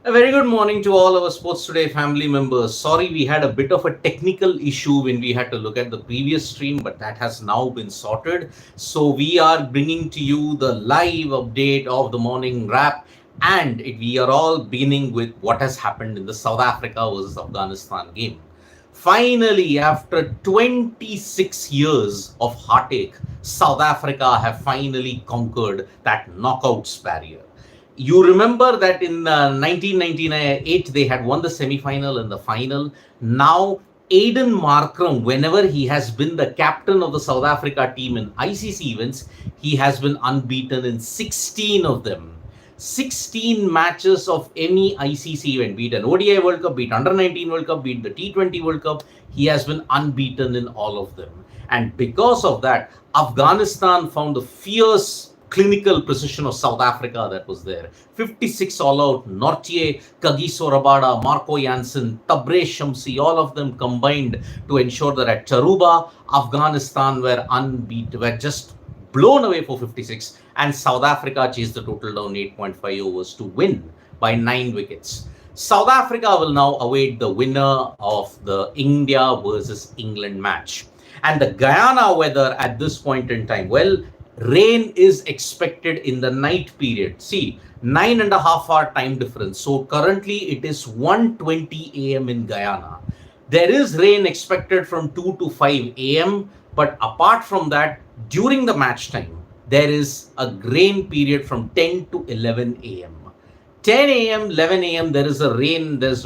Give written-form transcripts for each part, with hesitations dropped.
A very good morning to all our Sports Today family members. Sorry, we had a bit of a technical issue when we had to look at the previous stream, but that has now been sorted. So, we are bringing to you the live update of the morning wrap, and we are all beginning with what has happened in the South Africa versus Afghanistan game. Finally, after 26 years of heartache, South Africa have finally conquered that knockouts barrier. You remember that in 1998 they had won the semi-final and the final. Now Aiden Markram, whenever he has been the captain of the South Africa team in ICC events, he has been unbeaten in 16 of them. 16 matches of any ICC event, beat an ODI World Cup, beat Under 19 World Cup, beat the T20 World Cup. He has been unbeaten in all of them. And because of that, Afghanistan found a fierce clinical precision of South Africa that was there. 56 all out, Nortje, Kagiso Rabada, Marco Jansen, Tabre Shamsi, all of them combined to ensure that at Charuba, Afghanistan were just blown away for 56, and South Africa chased the total down 8.5 overs to win by 9 wickets. South Africa will now await the winner of the India versus England match. And the Guyana weather at this point in time, well, rain is expected in the night period. See, 9.5 hour time difference. So currently it is 1:20 a.m. in Guyana. There is rain expected from 2 to 5 a.m. But apart from that, during the match time, there is a rain period from 10 to 11 a.m. 10 a.m., 11 a.m., there's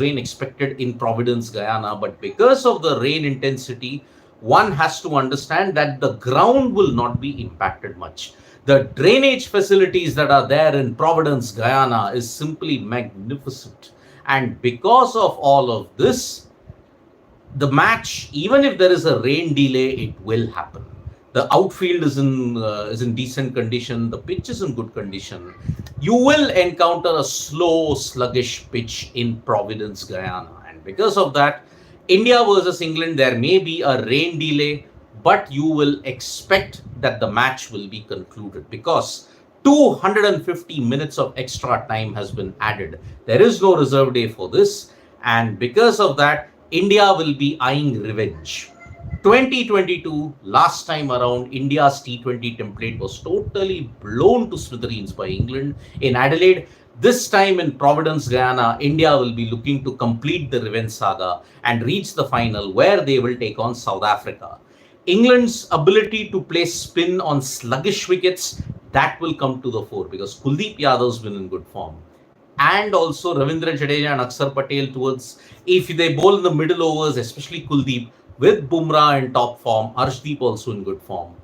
rain expected in Providence, Guyana. But because of the rain intensity, one has to understand that the ground will not be impacted much. The drainage facilities that are there in Providence, Guyana is simply magnificent. And because of all of this, the match, even if there is a rain delay, it will happen. The outfield is in decent condition. The pitch is in good condition. You will encounter a slow, sluggish pitch in Providence, Guyana. And because of that, India versus England, there may be a rain delay, but you will expect that the match will be concluded because 250 minutes of extra time has been added. There is no reserve day for this. And because of that, India will be eyeing revenge. 2022, last time around, India's T20 template was totally blown to smithereens by England in Adelaide. This time in Providence, Guyana, India will be looking to complete the revenge saga and reach the final where they will take on South Africa. England's ability to play spin on sluggish wickets, that will come to the fore because Kuldeep Yadav's been in good form. And also Ravindra Jadeja and Akshar Patel if they bowl in the middle overs, especially Kuldeep, with Bumrah in top form, Arshdeep also in good form.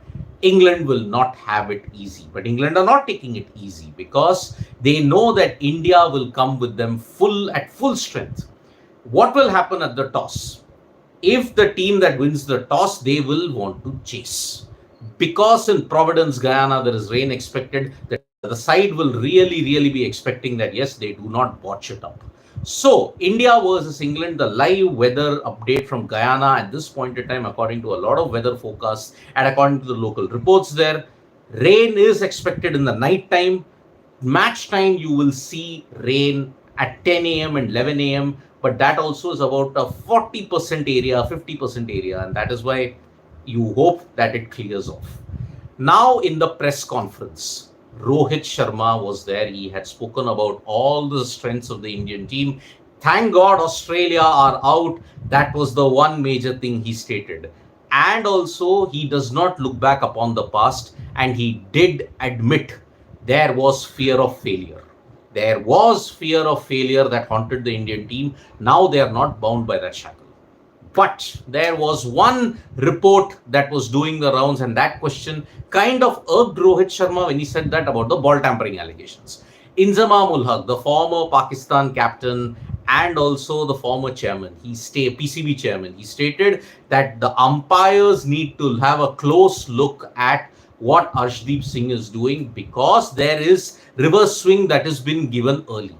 England will not have it easy. But England are not taking it easy because they know that India will come with them at full strength. What will happen at the toss? If the team that wins the toss, they will want to chase. Because in Providence, Guyana, there is rain expected, the side will really be expecting that, yes, they do not botch it up. So, India versus England, the live weather update from Guyana at this point in time, according to a lot of weather forecasts and according to the local reports there, rain is expected in the night time. Match time, you will see rain at 10 a.m. and 11 a.m. But that also is about a 40% area, 50% area. And that is why you hope that it clears off. Now, in the press conference, Rohit Sharma was there. He had spoken about all the strengths of the Indian team. Thank God Australia are out. That was the one major thing he stated. And also, he does not look back upon the past. And he did admit there was fear of failure. There was fear of failure that haunted the Indian team. Now they are not bound by that shackle. But there was one report that was doing the rounds, and that question kind of irked Rohit Sharma when he said that about the ball-tampering allegations. Inzamam, the former Pakistan captain and also the former chairman, PCB chairman, he stated that the umpires need to have a close look at what Arshdeep Singh is doing because there is reverse swing that has been given early.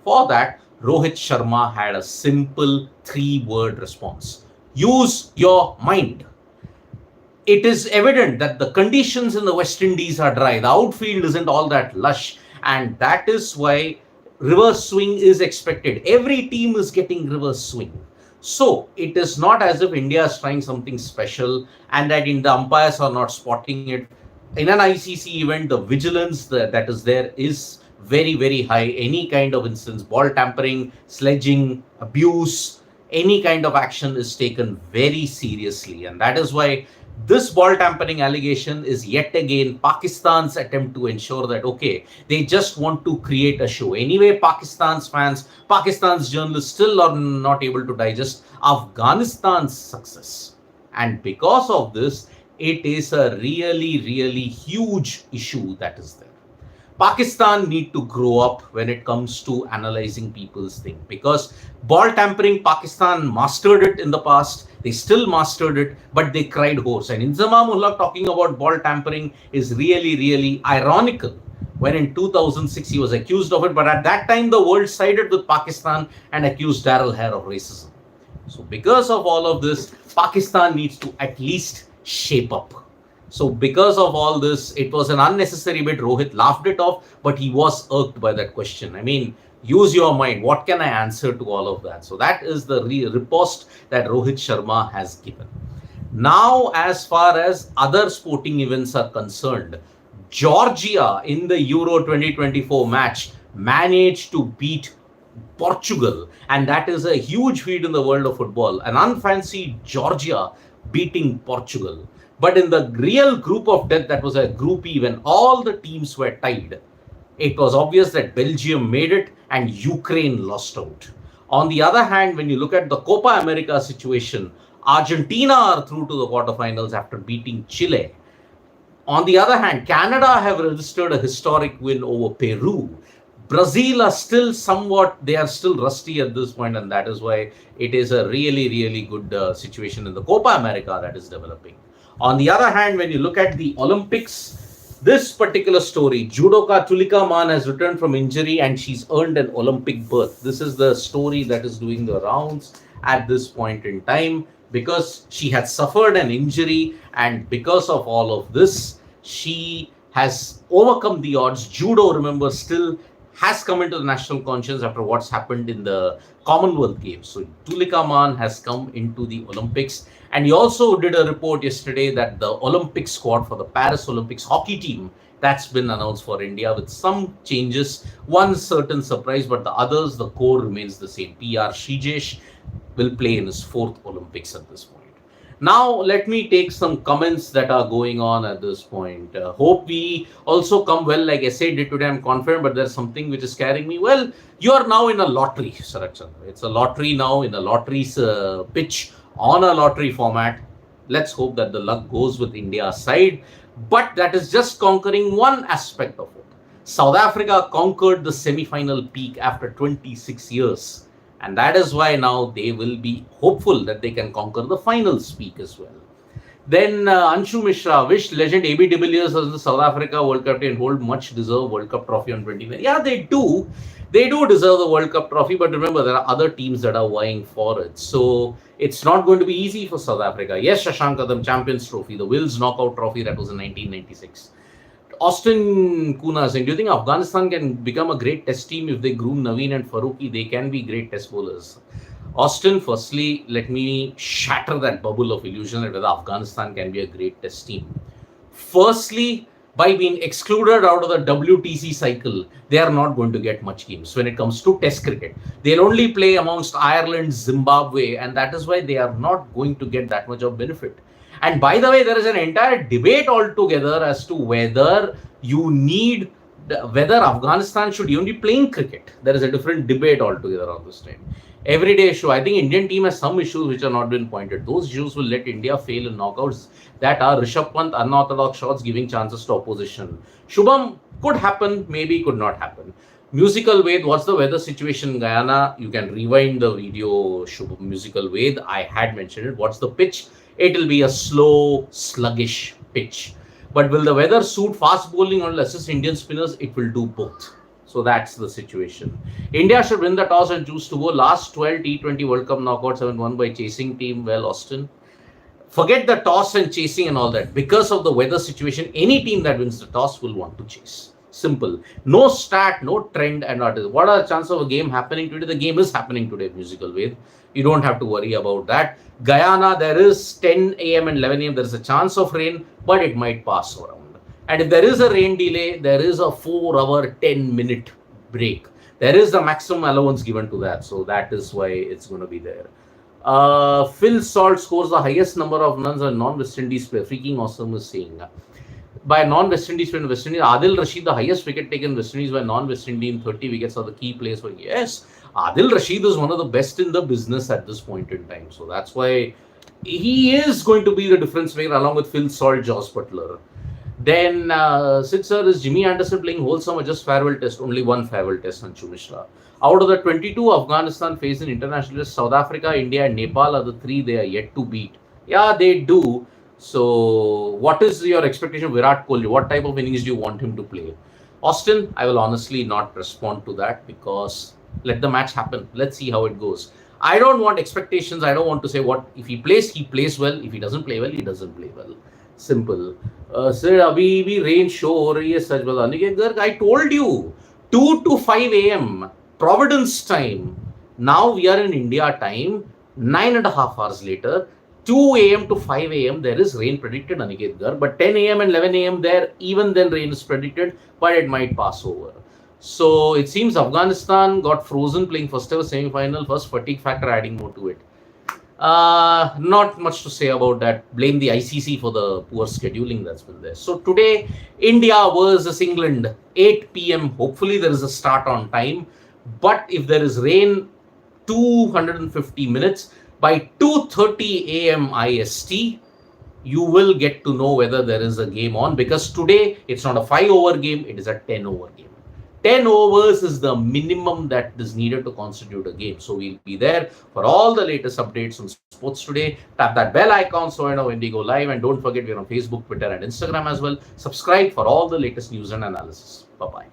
For that, Rohit Sharma had a simple 3-word response. Use your mind. It is evident that the conditions in the West Indies are dry. The outfield isn't all that lush. And that is why reverse swing is expected. Every team is getting reverse swing. So it is not as if India is trying something special and that the umpires are not spotting it. In an ICC event, the vigilance that is there is very, very high. Any kind of instance, ball tampering, sledging, abuse, any kind of action is taken very seriously. And that is why this ball tampering allegation is yet again Pakistan's attempt to ensure that, okay, they just want to create a show. Anyway, Pakistan's fans, Pakistan's journalists still are not able to digest Afghanistan's success. And because of this, it is a really, really huge issue that is there. Pakistan need to grow up when it comes to analyzing people's thing, because ball tampering, Pakistan mastered it in the past. They still mastered it, but they cried horse. And Inzamam talking about ball tampering is really, really ironical. When in 2006 he was accused of it, but at that time the world sided with Pakistan and accused Daryl Hare of racism. So because of all of this, Pakistan needs to at least shape up. So because of all this, it was an unnecessary bit. Rohit laughed it off, but he was irked by that question. I mean, use your mind. What can I answer to all of that? So that is the riposte that Rohit Sharma has given. Now, as far as other sporting events are concerned, Georgia in the Euro 2024 match managed to beat Portugal, and that is a huge feat in the world of football. An unfancied Georgia beating Portugal. But in the real group of death, that was a Group E, when all the teams were tied, it was obvious that Belgium made it and Ukraine lost out. On the other hand, when you look at the Copa America situation, Argentina are through to the quarterfinals after beating Chile. On the other hand, Canada have registered a historic win over Peru. Brazil are still somewhat, they are still rusty at this point, and that is why it is a really, really good situation in the Copa America that is developing. On the other hand, when you look at the Olympics, this particular story, judoka Tulika Man has returned from injury and she's earned an Olympic berth. This is the story that is doing the rounds at this point in time, because she had suffered an injury, and because of all of this, she has overcome the odds. Judo, remember, still has come into the national conscience after what's happened in the Commonwealth Games. So Tulika Man has come into the Olympics. And he also did a report yesterday that the Olympic squad for the Paris Olympics hockey team, that's been announced for India with some changes. One certain surprise, but the others, the core remains the same. PR Shijesh will play in his 4th Olympics at this point. Now, let me take some comments that are going on at this point. Hope we also come well, like SA did today. I'm confident, but there's something which is scaring me. Well, you are now in a lottery, Sarat Chandra. It's a lottery now, in a lottery's pitch, on a lottery format. Let's hope that the luck goes with India's side. But that is just conquering one aspect of it. South Africa conquered the semi-final peak after 26 years. And that is why now they will be hopeful that they can conquer the finals peak as well. Then Anshu Mishra, wish legend AB de Villiers as the South Africa World Cup and hold much deserved World Cup trophy on 29. Yeah, they do. They do deserve the World Cup trophy, but remember, there are other teams that are vying for it. So it's not going to be easy for South Africa. Yes, Shashank Kadam Champions Trophy, the Wills Knockout Trophy, that was in 1996. Austin Kuna saying, do you think Afghanistan can become a great test team if they groom Naveen and Farooqi? They can be great test bowlers. Austin, firstly, let me shatter that bubble of illusion that whether Afghanistan can be a great test team. Firstly, by being excluded out of the WTC cycle, they are not going to get much games when it comes to test cricket. They'll only play amongst Ireland, Zimbabwe, and that is why they are not going to get that much of benefit. And by the way, there is an entire debate altogether as to whether Afghanistan should even be playing cricket. There is a different debate altogether on this time. Everyday issue. I think Indian team has some issues which are not been pointed. Those issues will let India fail in knockouts. That are Rishabh Pant, unorthodox shots giving chances to opposition. Shubham, could happen, maybe could not happen. Musical Ved, what's the weather situation in Guyana? You can rewind the video, Shubham. Musical Ved, I had mentioned it. What's the pitch? It will be a slow, sluggish pitch. But will the weather suit fast bowling or assist Indian spinners? It will do both. So that's the situation. India should win the toss and choose to go. Last 12 T20 World Cup knockouts have been won by chasing team. Well, Austin, forget the toss and chasing and all that. Because of the weather situation, any team that wins the toss will want to chase. Simple. No stat, no trend, and what are the chances of a game happening today? The game is happening today, musical Ved. You don't have to worry about that. Guyana, there is 10 a.m. and 11 a.m. There is a chance of rain, but it might pass around. And if there is a rain delay, there is a 4-hour, 10-minute break. There is the maximum allowance given to that. So that is why it's going to be there. Phil Salt scores the highest number of runs on non-West Indies player. Freaking awesome is saying. By non-West Indies player in West Indies, Adil Rashid, the highest wicket taken in West Indies by non-West Indian 30 wickets are the key players for. Yes, Adil Rashid is one of the best in the business at this point in time. So that's why he is going to be the difference maker along with Phil Salt, Joss Butler. Then sixer is Jimmy Anderson playing wholesome or just farewell test. Only one farewell test on Mishra. Out of the 22 Afghanistan face in international tests, South Africa, India and Nepal are the 3 they are yet to beat. Yeah, they do. So what is your expectation of Virat Kohli? What type of innings do you want him to play? Austin, I will honestly not respond to that because let the match happen. Let's see how it goes. I don't want expectations. I don't want to say what if he plays well. If he doesn't play well, he doesn't play well. Simple. Sir, abhi bhi rain show ho rahi hai, sach bata. Aniket Garg, I told you 2 to 5 a.m. Providence time. Now we are in India time. 9.5 hours later. 2 a.m. to 5 a.m. there is rain predicted, Aniket Garg. But 10 a.m. and 11 a.m. there, even then rain is predicted, but it might pass over. So it seems Afghanistan got frozen playing first ever semi-final. First fatigue factor adding more to it. Not much to say about that. Blame the ICC for the poor scheduling that's been there. So today, India versus England, 8 p.m. Hopefully there is a start on time. But if there is rain, 250 minutes, by 2:30 a.m. IST, you will get to know whether there is a game on because today it's not a 5-over game, it is a 10-over game. 10 overs is the minimum that is needed to constitute a game. So we'll be there for all the latest updates on Sports Today. Tap that bell icon so you know when we go live. And don't forget we're on Facebook, Twitter and Instagram as well. Subscribe for all the latest news and analysis. Bye-bye.